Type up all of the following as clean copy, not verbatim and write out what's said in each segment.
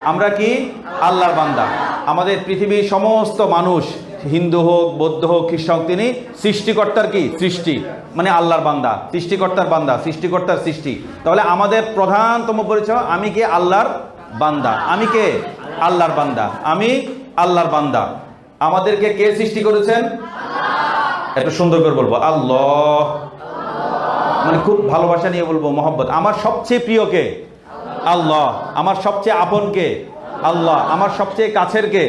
আমরা কি আল্লাহর বান্দা। আমাদের পৃথিবীর সমস্ত মানুষ, হিন্দু হোক, বৌদ্ধ হোক, খ্রিস্টান হোক, তিনি সৃষ্টিকর্তার কি সৃষ্টি, মানে আল্লাহর বান্দা, সৃষ্টিকর্তার বান্দা, সৃষ্টিকর্তার সৃষ্টি। তাহলে আমাদের প্রধানতম পরিচয়, আমি কে আল্লাহর বান্দা। আমি কে আল্লাহর বান্দা, আমি আল্লাহর বান্দা। আমাদেরকে কে সৃষ্টি করেছেন? একটু সুন্দর করে বলবো, আল্লাহ। মানে খুব ভালোবাসা নিয়ে বলবো, মহব্বত। আমার সবচেয়ে প্রিয় কে? আল্লাহ। আমার সবচেয়ে আপন কে? আল্লাহ। আমার সবচেয়ে কাছের কে?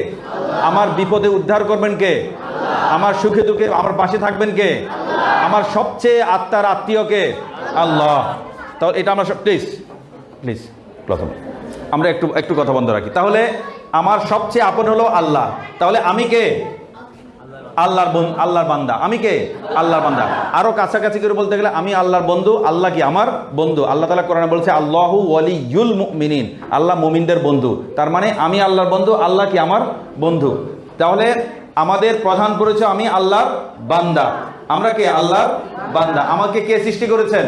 আমার বিপদে উদ্ধার করবেন কে? আমার সুখে দুঃখে আমার পাশে থাকবেন কে? আমার সবচেয়ে আত্মার আত্মীয় কে? আল্লাহ। তাহলে এটা আমরা সব, প্লিজ প্লিজ প্রথম আমরা একটু কথা বন্ধ রাখি। তাহলে আমার সবচেয়ে আপন হলো আল্লাহ। তাহলে আমি কে? আল্লাহর বান্দা। আমি কে? আল্লাহর বান্দা। আরো কাছাকাছি করে বলতে গেলে, আমি আল্লাহর বন্ধু, আল্লাহ কি আমার বন্ধু। আল্লাহ তাআলা কোরআনে বলছে, আল্লাহু ওয়ালিয়ুল মুমিনিন, আল্লাহ মুমিনদের বন্ধু। তার মানে আমি আল্লাহর বন্ধু, আল্লাহ কি আমার বন্ধু। তাহলে আমাদের প্রধান পরিচয়, আমি আল্লাহর বান্দা। আমরা কে? আল্লাহর বান্দা। আমাকে কে সৃষ্টি করেছেন?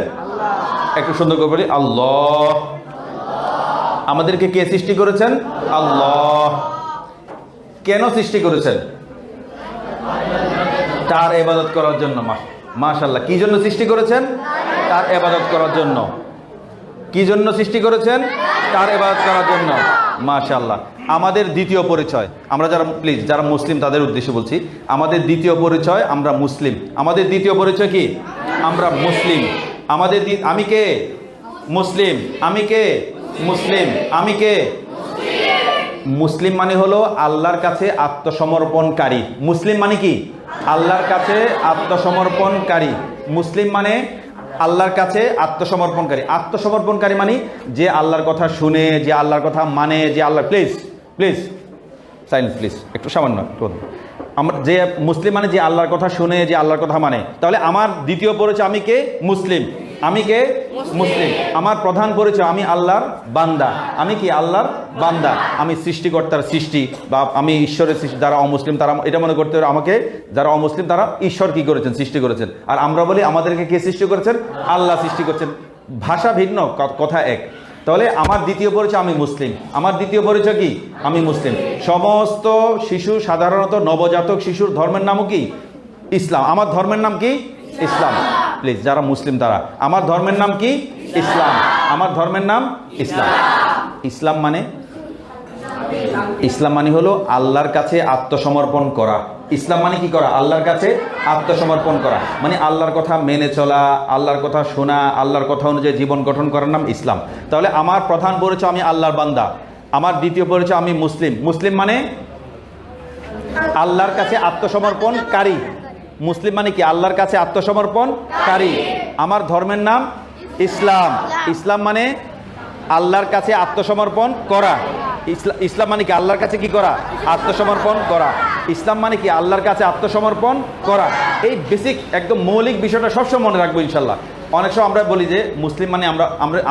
একটু সুন্দর করে বলি, আল্লাহ। আমাদেরকে কে সৃষ্টি করেছেন? আল্লাহ। কেন সৃষ্টি করেছেন? তার ইবাদত করার জন্য। মাশাআল্লাহ। কি জন্য সৃষ্টি করেছেন? তার ইবাদত করার জন্য। কি জন্য সৃষ্টি করেছেন? তার ইবাদত করার জন্য। মাশাআল্লাহ। আমাদের দ্বিতীয় পরিচয়, আমরা যারা মুসলিম তাদের উদ্দেশ্যে বলছি, আমাদের দ্বিতীয় পরিচয় আমরা মুসলিম। আমাদের দ্বিতীয় পরিচয় কি? আমরা মুসলিম। আমি কে? মুসলিম। আমি কে? মুসলিম। আমি কে? মুসলিম মানে হলো আল্লাহর কাছে আত্মসমর্পণকারী। মুসলিম মানে কি? আল্লাহর কাছে আত্মসমর্পণকারী। মুসলিম মানে আল্লাহর কাছে আত্মসমর্পণকারী। আত্মসমর্পণকারী মানে যে আল্লাহর কথা শুনে, যে আল্লাহর কথা মানে, যে আল্লাহ, প্লিজ প্লিজ সাইলেন্স প্লিজ, একটু সামান্য। আমরা যে মুসলিম মানে যে আল্লাহর কথা শুনে, যে আল্লাহর কথা মানে। তাহলে আমার দ্বিতীয় পরিচয়, আমি কে? মুসলিম। আমি কে? মুসলিম। আমার প্রধান পরিচয়, আমি আল্লাহর বান্দা। আমি কি? আল্লাহর বান্দা। আমি সৃষ্টিকর্তার সৃষ্টি, বা আমি ঈশ্বরের সৃষ্টি। যারা অমুসলিম তারা এটা মনে করতে পারে, আমাকে যারা অমুসলিম তারা ঈশ্বর কি করেছেন? সৃষ্টি করেছেন। আর আমরা বলি আমাদেরকে কে সৃষ্টি করেছেন? আল্লাহ সৃষ্টি করছেন। ভাষা ভিন্ন, কথা এক। তাহলে আমার দ্বিতীয় পরিচয়, আমি মুসলিম। আমার দ্বিতীয় পরিচয় কি? আমি মুসলিম। সমস্ত শিশু, সাধারণত নবজাতক শিশুর ধর্মের নামও কি? ইসলাম। আমার ধর্মের নাম কি? ইসলাম। প্লিজ, যারা মুসলিম তারা, আমার ধর্মের নাম কি? ইসলাম। আমার ধর্মের নাম ইসলাম। ইসলাম মানে হলো আল্লাহর কাছে আত্মসমর্পণ করা। ইসলাম মানে কি করা? আল্লাহর কাছে আত্মসমর্পণ করা। মানে আল্লাহর কথা মেনে চলা, আল্লাহর কথা শোনা, আল্লাহর কথা অনুযায়ী জীবন গঠন করার নাম ইসলাম। তাহলে আমার প্রধান পরিচয়, আমি আল্লাহর বান্দা। আমার দ্বিতীয় পরিচয়, আমি মুসলিম। মুসলিম মানে আল্লাহর কাছে আত্মসমর্পণকারী। মুসলিম মানে কি? আল্লাহর কাছে আত্মসমর্পণকারী। আমার ধর্মের নাম ইসলাম। ইসলাম মানে আল্লাহর কাছে আত্মসমর্পণ করা। ইসলাম মানে কি? আল্লাহর কাছে কি করা? আত্মসমর্পণ করা। ইসলাম মানে কি? আল্লাহর কাছে আত্মসমর্পণ করা। এই বেসিক একদম মৌলিক বিষয়টা সবসময় মনে রাখবো ইনশাল্লাহ। অনেক সময় আমরা বলি যে মুসলিম মানে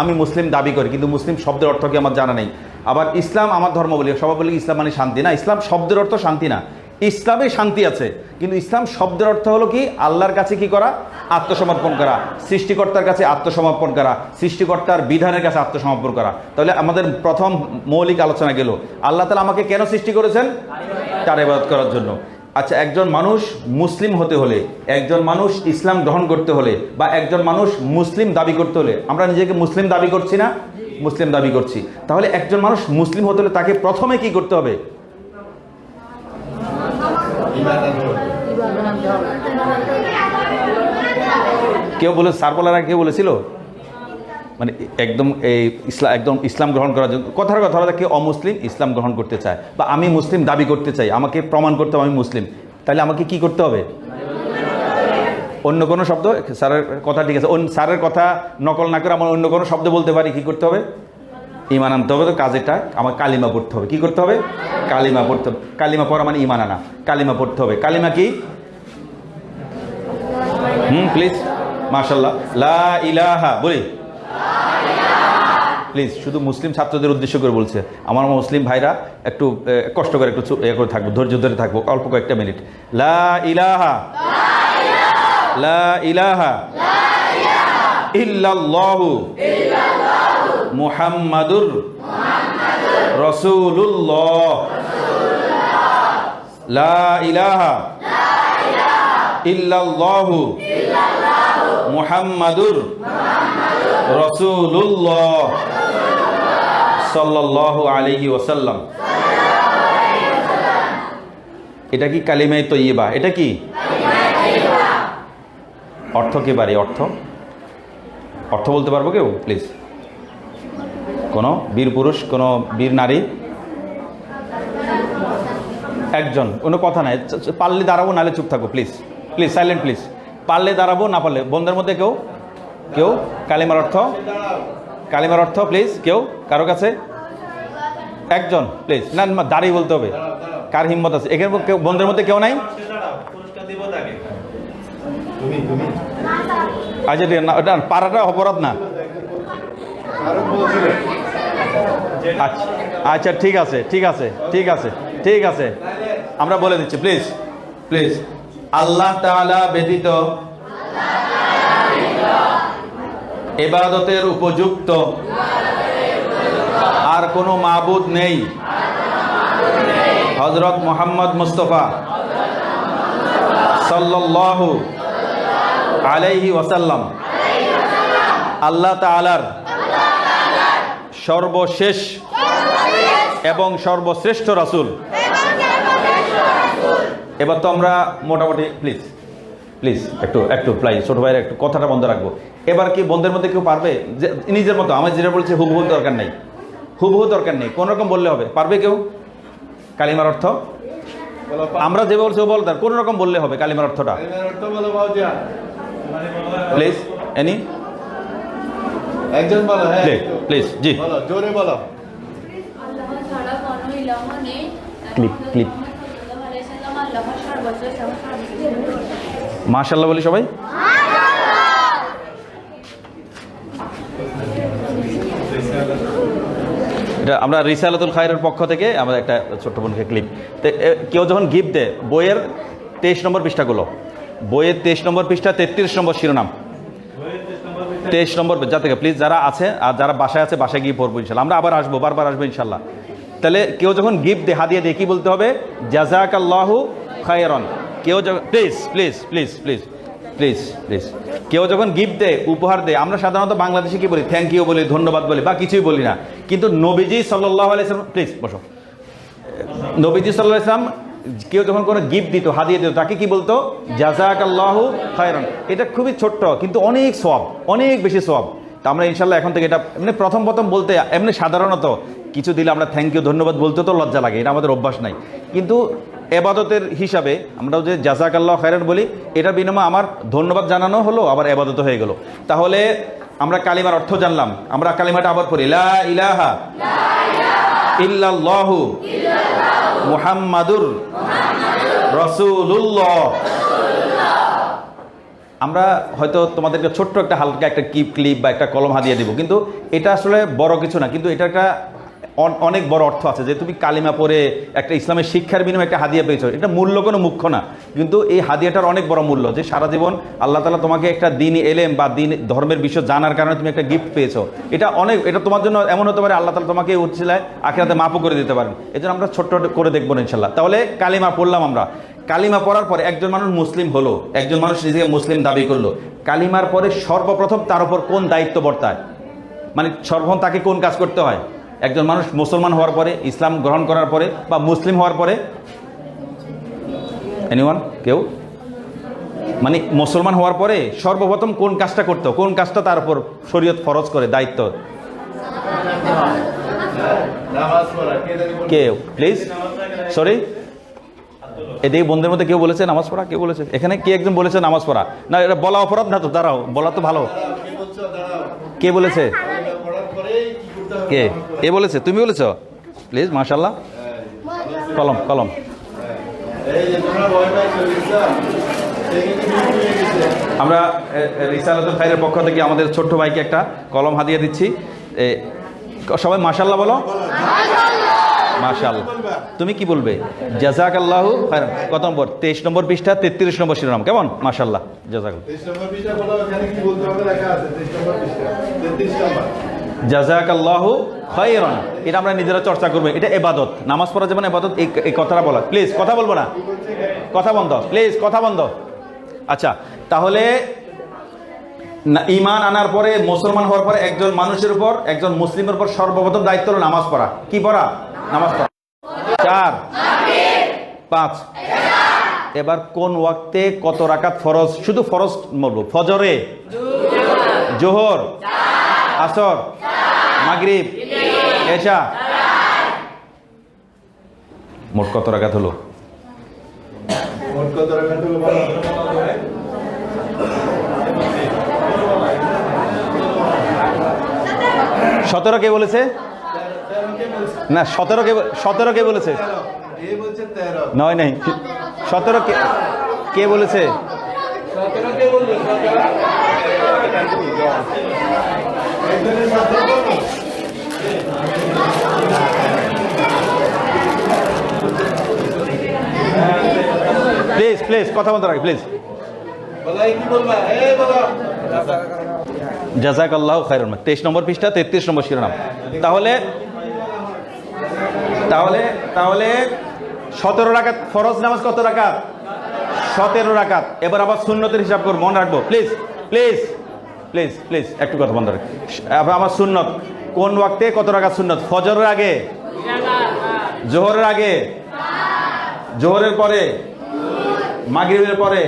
আমি মুসলিম দাবি করি, কিন্তু মুসলিম শব্দের অর্থ কি আমার জানা নেই। আবার ইসলাম আমার ধর্ম বলি, সবাই বলি ইসলাম মানে শান্তি। না, ইসলাম শব্দের অর্থ শান্তি না। ইসলামে শান্তি আছে, কিন্তু ইসলাম শব্দের অর্থ হলো কি? আল্লাহর কাছে কি করা? আত্মসমর্পণ করা। সৃষ্টিকর্তার কাছে আত্মসমর্পণ করা। সৃষ্টিকর্তার বিধানের কাছে আত্মসমর্পণ করা। তাহলে আমাদের প্রথম মৌলিক আলোচনা গেল, আল্লাহ তাআলা আমাকে কেন সৃষ্টি করেছেন? তার ইবাদত করার জন্য। আচ্ছা, একজন মানুষ মুসলিম হতে হলে, একজন মানুষ ইসলাম গ্রহণ করতে হলে, বা একজন মানুষ মুসলিম দাবি করতে হলে, আমরা নিজেকে মুসলিম দাবি করছি না? মুসলিম দাবি করছি। তাহলে একজন মানুষ মুসলিম হতে হলে তাকে প্রথমে কি করতে হবে? কেউ বলে, স্যার বলার আগে কেউ বলেছিল মানে একদম ইসলাম গ্রহণ করার জন্য, কথার কথা হলো কেউ অমুসলিম ইসলাম গ্রহণ করতে চায়, বা আমি মুসলিম দাবি করতে চাই, আমাকে প্রমাণ করতে হবে আমি মুসলিম। তাহলে আমাকে কি করতে হবে? অন্য কোনো শব্দ, স্যারের কথা ঠিক আছে, স্যারের কথা নকল না করে আমার অন্য কোনো শব্দ বলতে পারি। কি করতে হবে? ঈমান আনতে হবে। তো কাজেটা আমার কালিমা পড়তে হবে। কি করতে হবে? কালিমা পড়তে হবে। কালিমা পড়া মানে ঈমান আনা। কালিমা পড়তে হবে। কালিমা কি? প্লিজ, মাশাআল্লাহ, লা ইলাহা বলি। প্লিজ, শুধু মুসলিম ছাত্রদের উদ্দেশ্য করে বলছে। আমার মুসলিম ভাইরা একটু কষ্ট করে, একটু করে থাকবো, ধৈর্য ধরে থাকবো, অল্প কয়েকটা মিনিট। লা ইলাহা ইল্লাল্লাহু মুহাম্মাদুর রাসূলুল্লাহ লা ইলাহা ইল্লাল্লাহু মুহাম্মাদুর রাসূলুল্লাহ সাল্লাল্লাহু আলাইহি ওয়াসাল্লাম। এটা কি কালিমায়ে তয়্যিবা? এটা কি অর্থ কি বাড়ি? অর্থ অর্থ বলতে পারবো কেউ প্লিজ? কোনো বীর পুরুষ, কোনো বীর নারী? একজন, কোনো কথা নাই। পারলে দাঁড়াবো, নাহলে চুপ থাকো প্লিজ। Please silent please. পারলে দাঁড়াবো, না পারলে বন্ধের মধ্যে কেউ কেউ কালিমার অর্থ, কালিমার অর্থ প্লিজ কেউ কারো কাছে? একজন প্লিজ। না দাঁড়িয়ে বলতে হবে। কার হিম্মত আছে? এখানে কেউ বন্ধের মধ্যে কেউ নাই? আচ্ছা ঠিক না, ওটা পারাটা অপরাধ না। আচ্ছা আচ্ছা ঠিক আছে ঠিক আছে ঠিক আছে ঠিক আছে, আমরা বলে দিচ্ছি প্লিজ প্লিজ। আল্লাহ তাআলা ব্যতীত ইবাদতের উপযুক্ত আর কোনো মাবুদ নেই। হযরত মুহাম্মদ মুস্তাফা সাল্লাল্লাহু আলাইহি ওয়াসাল্লাম আল্লাহ তাআলার সর্বশেষ এবং সর্বশ্রেষ্ঠ রাসূল। এবার তো আমরা মোটামুটি প্লিজ প্লিজ একটু একটু প্লিজ ছোট ভাইয়ের একটু কথাটা বন্ধ রাখবো। এবার কি বন্ধের মধ্যে কেউ পারবে যে নিজের মতো? আমার যেটা বলছে হুবহু দরকার নেই, হুবহু দরকার নেই, কোন রকম বললে হবে। পারবে কেউ কালিমার অর্থ? আমরা যে বলছি ও বল, তার কোন রকম বললে হবে কালিমার অর্থটা প্লিজ। এনি একজন বলো, হ্যাঁ প্লিজ জি বলো, জোরে বলো। আল্লাহ ছাড়া কোনো ইলাহ নেই। ক্লিপ ক্লিপ আল্লাহর সর্বশেষ এবং সর্বশ্রেষ্ঠ। মাশাআল্লাহ বলি সবাই। এটা আমরা রিসালাতুল খায়রের পক্ষ থেকে আমরা একটা ছোট্ট বোনকে ক্লিপ। কেউ যখন গিফট দেয়, বইয়ের 23 নম্বর পৃষ্ঠাগুলো, বইয়ের 23 নম্বর পৃষ্ঠা 33 নম্বর শিরোনাম, 23 নম্বর যা থেকে প্লিজ যারা আছে আর যারা বাসায় আছে বাসায় গিয়ে পড়বো ইনশাল্লাহ। আমরা আবার আসবো, বারবার আসবো ইনশাল্লাহ। তাহলে কেউ যখন গিফট দেয়, হাদিয়া দেয়, কি বলতে হবে? জাযাকাল্লাহু খায়রান। কেউ please please please please please please কেউ যখন গিফট দেয়, উপহার দেয়, আমরা সাধারণত বাংলাদেশে কি বলি? থ্যাংক ইউ বলি, ধন্যবাদ বলি, বা কিছুই বলি না। কিন্তু নবীজি সাল্লাল্লাহু আলাইহি ওয়াসাল্লাম, প্লিজ বসো, নবীজি সাল্লাল্লাহু আলাইহি ওয়াসাল্লাম কেউ যখন কোনো গিফট দিত, হাদিয়া দিত, তাকে কি বলতো? জাযাকাল্লাহু খায়রান। এটা খুবই ছোট্ট কিন্তু অনেক সওয়াব, অনেক বেশি সওয়াব। তা আমরা ইনশাল্লাহ এখন থেকে এটা এমনি প্রথম বলতে এমনি সাধারণত কিছু দিলে আমরা থ্যাংক ইউ ধন্যবাদ বলতে তো লজ্জা লাগে, এটা আমাদের অভ্যাস নাই। কিন্তু এবাদতের হিসাবে আমরাও যে জাযাকাল্লাহু খায়রান বলি, এটা বিনিময়ে আমার ধন্যবাদ জানানো হলো, আবার এবাদত হয়ে গেল। তাহলে আমরা কালিমার অর্থ জানলাম। আমরা কালিমাটা আবার পড়ি, লা ইলাহা ইল্লাল্লাহু মুহাম্মাদুর রাসূলুল্লাহ। আমরা হয়তো তোমাদেরকে ছোট্ট একটা হালকা একটা ক্লিপ বা একটা কলম হাদিয়া দিব, কিন্তু এটা আসলে বড় কিছু না, কিন্তু এটা একটা অনেক বড় অর্থ আছে যে তুমি কালিমা পড়ে একটা ইসলামের শিক্ষার বিনিময়ে একটা হাদিয়া পেয়েছো। এটা মূল্য কোনো মুখ্য না, কিন্তু এই হাদিয়াটার অনেক বড় মূল্য যে সারা জীবন আল্লাহ তাআলা তোমাকে একটা দ্বীনি এলেম বা দ্বীন ধর্মের বিষয় জানার কারণে তুমি একটা গিফট পেয়েছো। এটা অনেক, এটা তোমার জন্য এমন হতে পারে আল্লাহ তাআলা তোমাকে উচ্ছিলায় আখিরাতে মাফও করে দিতে পারেন। এই জন্য আমরা ছোট্ট করে দেখবো ইনশাল্লাহ। তাহলে কালিমা পড়লাম আমরা, কালিমা পড়ার পরে একজন মানুষ মুসলিম হলো, একজন মানুষ নিজেকে মুসলিম দাবি করলো, কালিমার পরে সর্বপ্রথম তার উপর কোন দায়িত্ব বর্তায়? মানে সর্বপ্রথম তাকে কোন কাজ করতে হয়? একজন মানুষ মুসলমান হওয়ার পরে, ইসলাম গ্রহণ করার পরে বা মুসলিম হওয়ার পরে, এনিওয়ান কেউ? মানে মুসলমান হওয়ার পরে সর্বপ্রথম কোন কাজটা করতে, কোন কাজটা তার উপর শরীয়ত ফরজ করে দায়িত্ব? কে প্লিজ? সরি, এদিকে বন্ধুদের মধ্যে কেউ বলেছে নামাজ পড়া? কেউ বলেছে এখানে? কে একজন বলেছে নামাজ পড়া? না, এটা বলা অপরাধ না তো, দাঁড়াও, বলা তো ভালো। কে বলেছে? কে এ বলেছে? তুমি বলেছো? প্লিজ মাশাআল্লাহ। কলম কলম। আমরা রিসালাতুল খায়রের পক্ষ থেকে আমাদের ছোট্ট ভাইকে একটা কলম হাদিয়া দিচ্ছি। সবাই মাশাআল্লাহ বলো। মাশাআল্লাহ। তুমি কি বলবে? জাযাকাল্লাহু খায়রান। কত নম্বর? 23 নম্বর পৃষ্ঠা 33 নম্বর শিরোনাম। কেমন? মাশাআল্লাহ, জাযাকাল্লাহ। 23 নম্বর পৃষ্ঠা বলো, এখানে কি বলতে হবে লেখা আছে? 23 নম্বর পৃষ্ঠা 33 নম্বর। জাযাকাল্লাহু খায়রান, এটা আমরা নিজেরা চর্চা করবো। এটা ইবাদত, নামাজ পড়া যেমন ইবাদত, এই কথাটা বলা। প্লিজ কথা বলবো না, কথা বন্ধ, প্লিজ কথা বন্ধ। আচ্ছা, তাহলে ঈমান আনার পরে, মুসলমান হওয়ার পরে একজন মানুষের উপর, একজন মুসলিমের উপর সর্বপ্রথম দায়িত্ব হলো নামাজ পড়া। কি পড়া? নামাজ পড়া। 4 5। এবার কোন ওয়াক্তে কত রাকাত ফরজ? শুধু ফরজ বলবো। ফজরে, জোহর, আসর, মাগরিব, এশা। মোট কত রাকাত হলো? মোট কত রাকাত হলো বলো? 17 কে বলেছে? না, 17 কে বলেছে? এই বলছে 13। নয় নাই, 17 কে বলেছে? 17 কে বললো? 17 একজনের 17 বললো। প্লিজ প্লিজ কথা বলতে রাখি প্লিজ। বলাই কি বলবা? এই বলো। জাযাকাল্লাহু খায়রান। 23 নম্বর পৃষ্ঠা, 33 নম্বর শিরোনাম। তাহলে তাহলে তাহলে 17 রাকাত ফরজ নামাজ কত রাকাত? 17 রাকাত। এবার আবার সুন্নতের হিসাব করব, মনে রাখবো প্লিজ প্লিজ প্লিজ প্লিজ, একটু কথা বন্ধ রাখ। আমার সুন্নত কোন ওয়াক্তে কত রাকাত সুন্নত? ফজরের আগে, জোহরের আগে, জোহরের পরে, মাগরিবের পরে,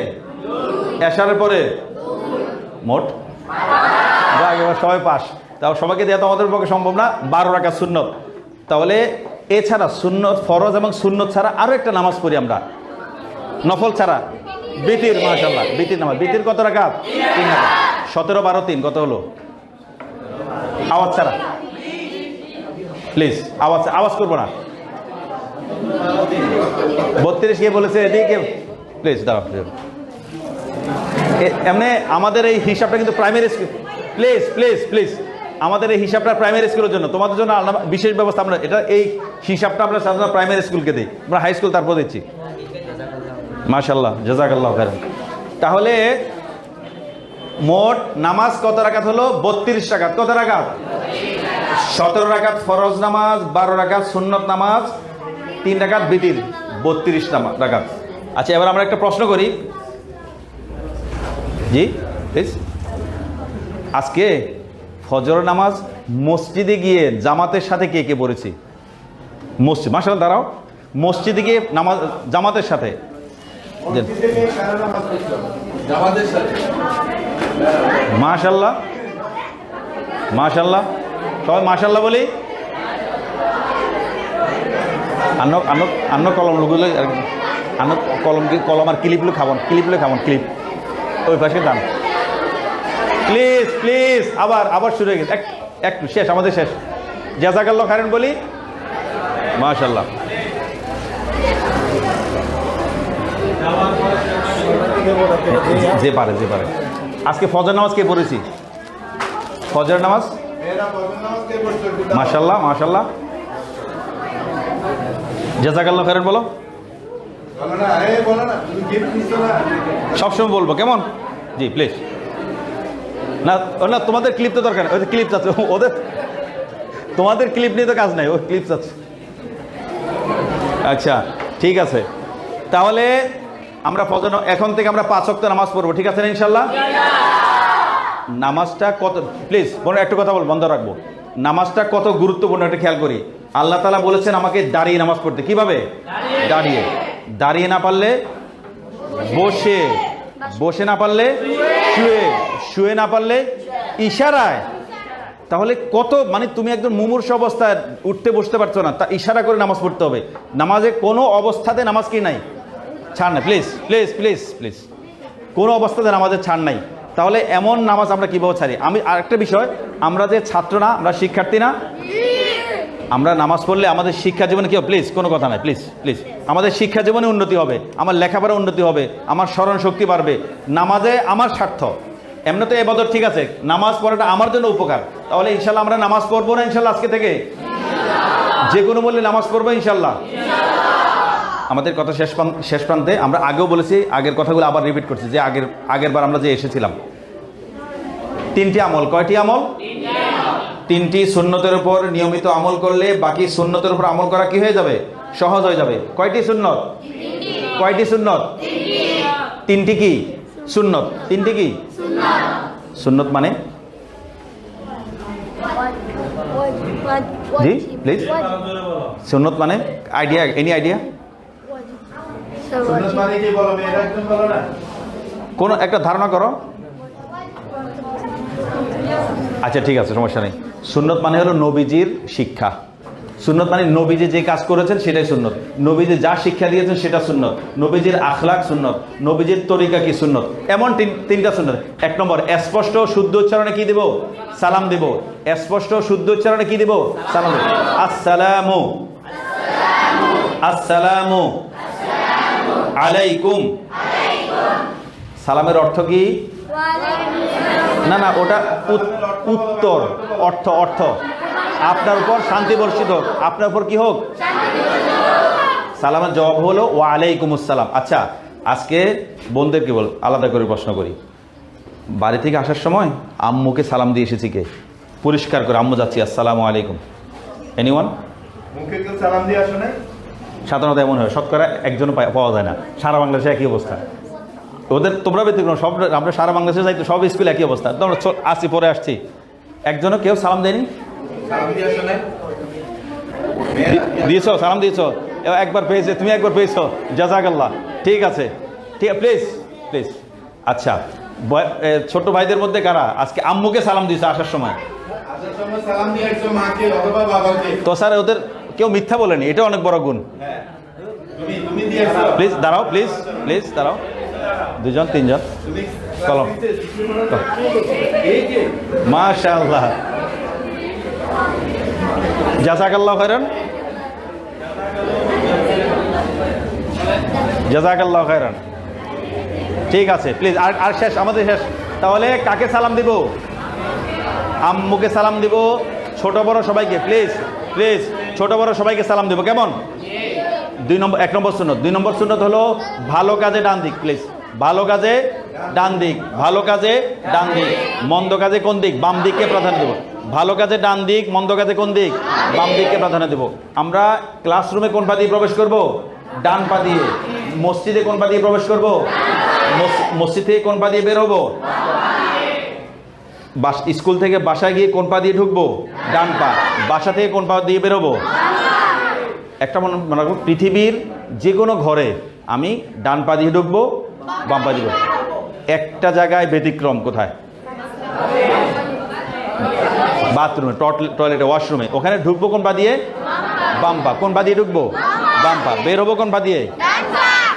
এশারের পরে। মোট এবার সবাই পাস। তাও সবাইকে দেওয়া তো আমাদের পক্ষে সম্ভব না। 12 রাকাত সুন্নত। তাহলে এছাড়া সুন্নত, ফরজ এবং সুন্নত ছাড়া আরো একটা নামাজ পড়ি আমরা, নফল ছাড়া, বিতির। মাশাআল্লাহ, বিতির নামাজ। বিতির কত রাকাত? 3 রাকাত। 17 12 3 কত হলো? আওয়াজ ছাড়া প্লিজ, আওয়াজ করবো না। 32 কে বলেছে? এদিকে প্লিজ দাঁড়াও। এমনি আমাদের এই হিসাবটা কিন্তু primary school, please please please, আমাদের এই হিসাবটা প্রাইমারি স্কুলের জন্য, তোমাদের জন্য আলাদা বিশেষ ব্যবস্থা। আমরা এটা, এই হিসাবটা আমরা সাধারণত প্রাইমারি স্কুলকে দিই, আমরা হাই স্কুল তারপর দিচ্ছি। মাশাআল্লাহ, জাযাকাল্লাহু খায়রান। তাহলে মোট নামাজ কত রাকাত হলো? 32 রাকাত। কত রাকাত? 17 রাকাত ফরজ নামাজ, 12 রাকাত সুন্নত নামাজ, 3 রাকাত বিতির, 32 রাকাত। আচ্ছা, এবার আমরা একটা প্রশ্ন করি। জি প্লিজ। আজকে ফজর নামাজ মসজিদে গিয়ে জামাতের সাথে কে কে পড়েছি? মসজিদ, মাশাআল্লাহ, দাঁড়াও। মসজিদে গিয়ে নামাজ জামাতের সাথে, জামাতের সাথে। মাশাআল্লাহ মাশাআল্লাহ, সবাই মাশাআল্লাহ বলি। আন্ন কলম গুলো, আন্ন কলম আর ক্লিপগুলো খাবন, ক্লিপ ওই পাশে দাম। প্লিজ প্লিজ, আবার শুরু হয়ে গেছে। একটু শেষ, আমাদের শেষ। জাযাকাল্লাহু খায়রান বলি। মাশাআল্লাহ। যে পারে। আজকে ফজর নামাজ কে পড়েছি? ফজর নামাজ, এরা ফজর নামাজ কে পড়ছে? মাশাআল্লাহ মাশাআল্লাহ, জাযাকাল্লাহু খায়রান বলো। বলো না, এই বলো না, তুমি গিফট দিছো না? সবসময় বলবো, কেমন? জি প্লিজ। না না, তোমাদের ক্লিপ তো দরকার, ওই ক্লিপ আছে ওদের, তোমাদের ক্লিপ নিয়ে তো কাজ নাই, ওই ক্লিপ আছে। আচ্ছা ঠিক আছে, তাহলে আমরা ফজর, এখন থেকে আমরা 5 ওয়াক্ত নামাজ পড়বো, ঠিক আছে না ইনশাল্লাহ? নামাজটা কত, প্লিজ বোন একটু কথা বল, বন্ধ রাখবো। নামাজটা কত গুরুত্বপূর্ণ এটা খেয়াল করি। আল্লাহ তাআলা বলেছেন আমাকে দাঁড়িয়ে নামাজ পড়তে। কিভাবে? দাঁড়িয়ে। দাঁড়িয়ে না পারলে বসে, বসে না পারলে শুয়ে, শুয়ে না পারলে ইশারায়। তাহলে কত, মানে তুমি একদম মুমূর্ষু অবস্থায় উঠতে বসতে পারছো না, তা ইশারা করে নামাজ পড়তে হবে। নামাজে কোনো অবস্থাতে নামাজ কি নাই, ছাড় নাই। প্লিজ প্লিজ প্লিজ প্লিজ, কোনো অবস্থাতে নামাজের ছাড় নাই। তাহলে এমন নামাজ আমরা কীভাবে ছাড়ি? আমি আরেকটা বিষয়, আমরা যে ছাত্র না, আমরা শিক্ষার্থী না, আমরা নামাজ পড়লে আমাদের শিক্ষা জীবনে কি হবে? প্লিজ কোনো কথা নাই, প্লিজ প্লিজ। আমাদের শিক্ষা জীবনে উন্নতি হবে, আমার লেখাপড়া উন্নতি হবে, আমার স্মরণ শক্তি বাড়বে। নামাজে আমার স্বার্থ, এমনি তো ইবাদত, ঠিক আছে, নামাজ পড়াটা আমার জন্য উপকার। তাহলে ইনশাল্লাহ আমরা নামাজ পড়বো না ইনশাল্লাহ? আজকে থেকে যে কোনো মূল্যে নামাজ পড়বো ইনশাল্লাহ। আমাদের কথা শেষ প্রান্তে। আমরা আগেও বলেছি, আগের কথাগুলো আবার রিপিট করছি, যে আগের বার আমরা যে এসেছিলাম 3টি আমল। কয়টি আমল? তিনটি সুন্নতের উপর নিয়মিত আমল করলে বাকি সুন্নতের উপর আমল করা কি হয়ে যাবে? সহজ হয়ে যাবে। কয়টি সুন্নত? কয়টি সুন্নত? তিনটি কি সুন্নত? তিনটি কি সুন্নত মানে? জি প্লিজ, সুন্নত মানে আইডিয়া, এনি আইডিয়া? সুন্নত মানে কি বলো, মেয়েরা একদম বলো না। কোন একটা ধারণা করো। আচ্ছা ঠিক আছে, সমস্যা নেই। সুন্নত মানে হলো নবীজির শিক্ষা। সুন্নত মানে নবীজি যে কাজ করেছেন সেটাই সুন্নত। নবীজি যা শিক্ষা দিয়েছেন সেটা সুন্নত। নবীজির আখলাক সুন্নত, নবীজির তরিকা কি সুন্নত। এমন তিনটা সুন্নত। এক নম্বর, স্পষ্ট শুদ্ধ উচ্চারণে কি দিব? সালাম দিব। স্পষ্ট শুদ্ধ উচ্চারণে কি দিব? সালাম দিব। আসসালামু আসসালামু আলাইকুম। সালামের অর্থ কি? না না, ওটা উত্তর, অর্থ অর্থ আপনার উপর শান্তি বর্ষিত হোক, আপনার উপর কি হোক? সালামের জবাব হলো ওয়া আলাইকুম আসসালাম। আচ্ছা, আজকে বোনদেরকে বল, আলাদা করে প্রশ্ন করি। বাড়ি থেকে আসার সময় আম্মুকে সালাম দিয়ে এসেছি কে? পরিষ্কার করে, আম্মু যাচ্ছি, আসসালামু আলাইকুম। এনিওয়ান? মুখে কেউ সালাম দিয়ে আসো না? সাধারণত এমন হয়, শতকরা একজনও পাওয়া যায় না। সারা বাংলাদেশে একই অবস্থা। ওদের তোমরা ব্যতিক্রম, সব আমরা সারা বাংলাদেশে যাই তো সব স্কুলে একই অবস্থা। তোমরা আসছি, পরে আসছি, একজনও কেউ সালাম দেয়নি? সালাম দিয়ে আসো না? দিয়েছ, সালাম দিয়েছ, একবার পেয়েছে, তুমি একবার পেয়েছ, জাযাকাল্লাহ। ঠিক আছে, ঠিক আছে, প্লিজ প্লিজ। আচ্ছা, ছোট ভাইদের মধ্যে কারা আজকে আম্মুকে সালাম দিয়েছে আসার সময়? আসার সময় সালাম দিয়ে আসছো মাকে অথবা বাবাকে। তো স্যার ওদের কেউ মিথ্যা বলেনি, এটা অনেক বড় গুণ। হ্যাঁ, তুমি দিয়েছো। প্লিজ দাঁড়াও, প্লিজ প্লিজ দাঁড়াও, দুজন তিনজন। তুমি কলম। এই যে মাশাআল্লাহ, জাযাকাল্লাহু খাইরান, জাযাকাল্লাহু খাইরান। ঠিক আছে, প্লিজ। আর শেষ, আমাদের শেষ। তাহলে কাকে সালাম দিব? আম্মুকে সালাম দিব, ছোট বড় সবাইকে, প্লিজ প্লিজ, ছোট বড় সবাইকে সালাম দিব, কেমন? 1 নম্বর সুন্নত। 2 নম্বর সুন্নত হলো ভালো কাজে ডান দিক, প্লিজ। ভালো কাজে ডান দিক, ভালো কাজে ডান দিক। মন্দ কাজে কোন দিক? বাম দিককে প্রাধান্য দেব। ভালো কাজে ডান দিক, মন্দ কাজে কোন দিক? বাম দিককে প্রাধান্য দেব। আমরা ক্লাসরুমে কোন পা দিয়ে প্রবেশ করব? ডান পা দিয়ে। মসজিদে কোন পা দিয়ে প্রবেশ করব? মসজিদ থেকে কোন পা দিয়ে বের হবো? স্কুল থেকে বাসায় গিয়ে কোন পা দিয়ে ঢুকবো? ডান পা। বাসা থেকে কোন পা দিয়ে বেরোবো? একটা মনে রাখবো, পৃথিবীর যে কোনো ঘরে আমি ডান পা দিয়ে ঢুকবো, বাম পা দিয়ে। একটা জায়গায় ব্যতিক্রম, কোথায়? বাথরুমে, টয়লেটে, ওয়াশরুমে। ওখানে ঢুকবো কোন পা দিয়ে? বাম পা। কোন পা দিয়ে ঢুকবো? বাম পা। বের হবো কোন পা দিয়ে?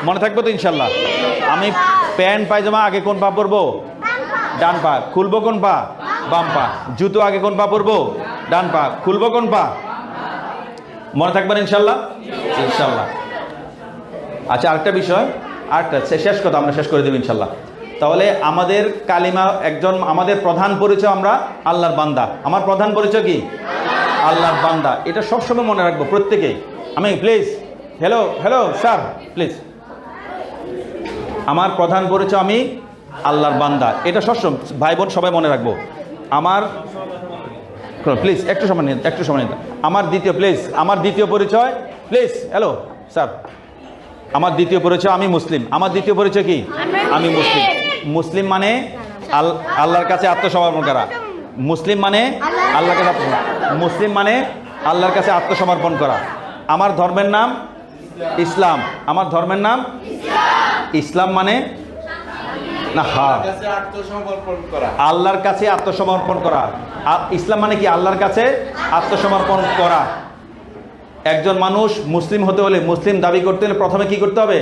মনে থাকবো তো ইনশাল্লাহ? আমি প্যান্ট পায়জামা আগে কোন পা পরবো? ডান পা। খুলবো কোন পা? বাম পা। জুতো আগে কোন পা পরবো? ডান পা। খুলবো কোন পা? মনে থাকবেন ইনশাল্লাহ? ইনশাল্লাহ। আচ্ছা, আরেকটা বিষয়, আরেকটা শেষ কথা, আমরা শেষ করে দেব ইনশাল্লাহ। তাহলে আমাদের কালিমা, একজন আমাদের প্রধান পরিচয়, আমরা আল্লাহর বান্দা। আমার প্রধান পরিচয় কি? আল্লাহর বান্দা। এটা সবসময় মনে রাখবো প্রত্যেকেই। আমি please, hello hello sir, please, আমার প্রধান পরিচয় আমি আল্লাহর বান্দা। এটা সবসময় ভাই বোন সবাই মনে রাখবো। আমার প্লিজ একটু সময় নিন, একটু সময় নিন। আমার দ্বিতীয়, প্লিজ, আমার দ্বিতীয় পরিচয়, প্লিজ, হ্যালো স্যার, আমার দ্বিতীয় পরিচয় আমি মুসলিম। আমার দ্বিতীয় পরিচয় কি? আমি মুসলিম। মুসলিম মানে আল্লাহর কাছে আত্মসমর্পণ করা। মুসলিম মানে আল্লাহর কাছে মুসলিম মানে আল্লাহর কাছে আত্মসমর্পণ করা। আমার ধর্মের নাম ইসলাম। আমার ধর্মের নাম ইসলাম মানে না, হ্যাঁ, আত্মসমর্পণ করা। আল্লাহর কাছে আত্মসমর্পণ করা। ইসলাম মানে কি? আল্লাহর কাছে আত্মসমর্পণ করা। একজন মানুষ মুসলিম হতে হলে, মুসলিম দাবি করতে হলে প্রথমে কি করতে হবে?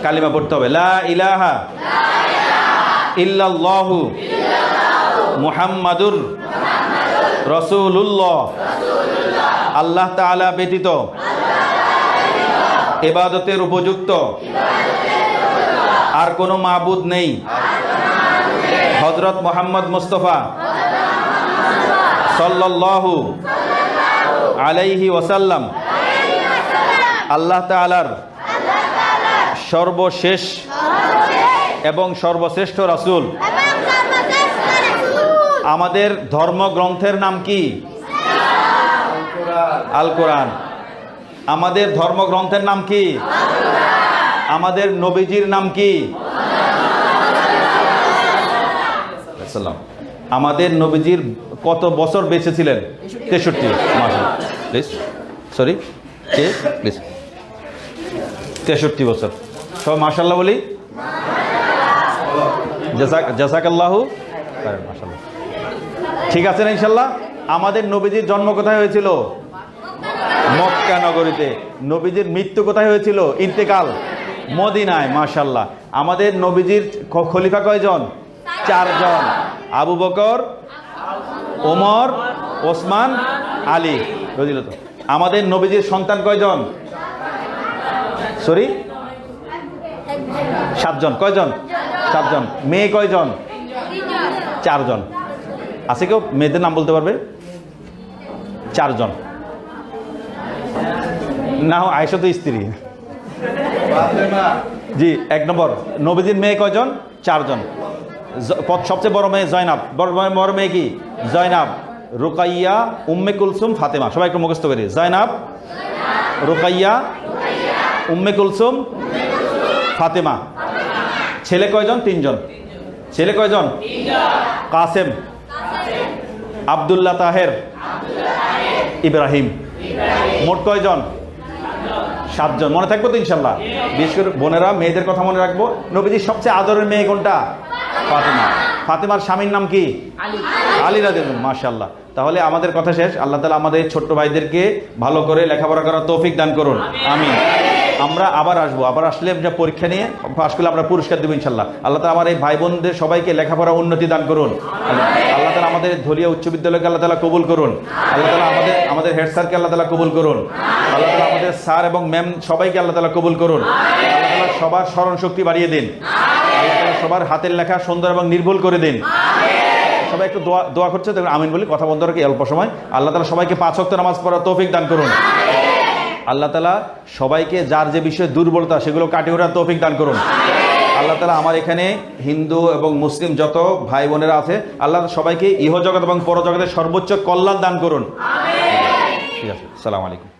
কালিমা পড়তে হবে, লা ইলাহা ইল্লাল্লাহু মুহাম্মাদুর রাসূলুল্লাহ। আল্লাহ তাআলা ব্যতীত ইবাদতের উপযুক্ত আর কোনো মাবুদ নেই। হযরত মুহাম্মদ মুস্তাফা সাল্লাল্লাহু আলাইহি ওয়াসাল্লাম আল্লাহ তাআলার সর্বশেষ এবং সর্বশ্রেষ্ঠ রাসূল। আমাদের ধর্মগ্রন্থের নাম কি? আল কোরআন। আমাদের ধর্মগ্রন্থের নাম কি? আমাদের নবীজির নাম কি? সাল্লাম। আমাদের নবীজির কত বছর বেঁচে ছিলেন? 63 মাস। প্লিজ সরি কে প্লিজ 63 বছর। সব মাশাআল্লাহ বলি। জাযাকাল্লাহু খায়রান। মাশাআল্লাহ। ঠিক আছে না ইনশাআল্লাহ? আমাদের নবীজির জন্ম কোথায় হয়েছিল? মক্কা নগরীতে। নবীজির মৃত্যু কোথায় হয়েছিল? ইন্তেকাল মদিনায়। মাশাআল্লাহ। আমাদের নবীজির খলিফা কয়জন? 4 জন। আবু বকর, ওমর, ওসমান, আলী রাদিয়াল্লাহু। আমাদের নবীজির সন্তান কয়জন? সরি 7 জন। কয়জন? 7 জন। মেয়ে কয়জন? 4 জন। আছে কেউ মেয়েদের নাম বলতে পারবে? 4 জন। না আয়েশা তো স্ত্রী। জি 1 নম্বর নবীজির মেয়ে কয়জন? 4 জন। সবচেয়ে বড় মেয়ে জয়নাব। বড় মেয়ে কি? জয়নাব, রুকাইয়া, উম্মে কুলসুম, ফাতেমা। সবাই একটু মুখস্থ করি। জয়নাব, রুকাইয়া, উম্মে কুলসুম, ফাতেমা। ছেলে কয়জন? 3 জন। ছেলে কয়জন? কাসেম, আব্দুল্লাহ, তাহের, ইব্রাহিম। মোট কয়জন? 7 জন। মনে থাকবো তো ইনশাল্লাহ? বিশেষ করে বোনেরা মেয়েদের কথা মনে রাখবো। নবীজির সবচেয়ে আদরের মেয়ে কোনটা? ফাতেমা। ফাতেমার স্বামীর নাম কি? আলী রাদিয়াল্লাহু। মাশাআল্লাহ। তাহলে আমাদের কথা শেষ। আল্লাহ তাআলা আমাদের ছোট্ট ভাইদেরকে ভালো করে লেখাপড়া করার তৌফিক দান করুন। আমিন। আমরা আবার আসবো। আবার আসলে আমরা পরীক্ষা নিয়ে পাশ করলে আমরা পুরস্কার দেবো ইনশাল্লাহ। আল্লাহ তাআলা আমার এই ভাই বোনদের সবাইকে লেখাপড়া উন্নতি দান করুন। আল্লাহ তাআলা আমাদের ধলিয়া উচ্চ বিদ্যালয়কে আল্লাহ তাআলা কবুল করুন। আল্লাহ তাআলা আমাদের হেড স্যারকে আল্লাহ তাআলা কবুল করুন। আল্লাহ তাআলা আমাদের স্যার এবং ম্যাম সবাইকে আল্লাহ তাআলা কবুল করুন। আল্লাহ তাআলা সবার স্মরণ শক্তি বাড়িয়ে দিন। আল্লাহ তাআলা সবার হাতের লেখা সুন্দর এবং নির্ভুল করে দিন। সবাই একটু দোয়া করছে, দেখুন আমিন বলি, কথা বন্ধ রাখি অল্প সময়। আল্লাহ তাআলা সবাইকে 5 ওয়াক্ত নামাজ পড়ার তৌফিক দান করুন। আল্লাহ তাআলা সবাইকে যার যে বিষয়ে দুর্বলতা সেগুলো কাটিয়ে ওঠার তৌফিক দান করুন। আল্লাহ তাআলা আমার এখানে হিন্দু এবং মুসলিম যত ভাই বোনেরা আছে আল্লাহ সবাইকে ইহজগৎ এবং পরজগতের সর্বোচ্চ কল্যাণ দান করুন। ঠিক আছে, আসসালামু আলাইকুম।